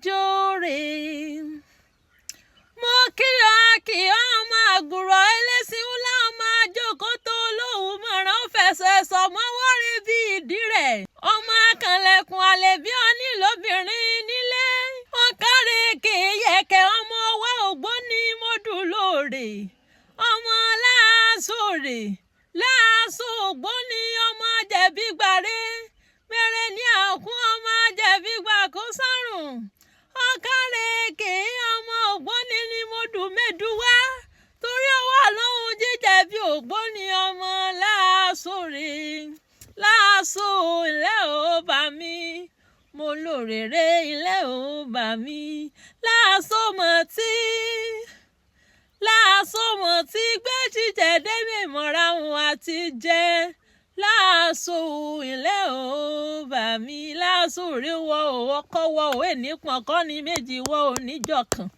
jóore mo kí ọ ọmọ àgùrọ̀ ẹlẹ́sìn ńlá ọmọ àjòkó tó lóhùn mọ̀ràn ó fẹsẹ̀ sọ̀mọ́wọ́ rí bí ìdí rẹ̀ ọmọ akànlẹ̀kùn àlèbí ọní lóbìnrin nílé wọn kárẹ̀ kéyẹ̀kẹ́ ọmọ ọwọ́ ògbóni mọ́dù lóore ọmọ láàsòrè láàsò ògbóni ọmọ jẹ̀bi gbàre mẹ́rẹ̀ ní àkún ọmọ jẹ̀bi gbà kó sárùn ọ̀kárẹ̀ kéé ọmọ ògbóni ní mọ́dù mẹ́dùwá torí ọwọ́ lóhun jíjẹ bí ògbóni ọmọ láàsòrè láàsò ilé ò bá mi mo lórèrè ilé ò bá mi láàsò mọ̀ tí gbé jíjẹ débi mọ́ra wọn àti jẹ láàsò ilé ò bá mi láàsò rí wọ òwò kọ́wọ́ òwe nípọn kọ́ni méjì wọ oníjọ kan.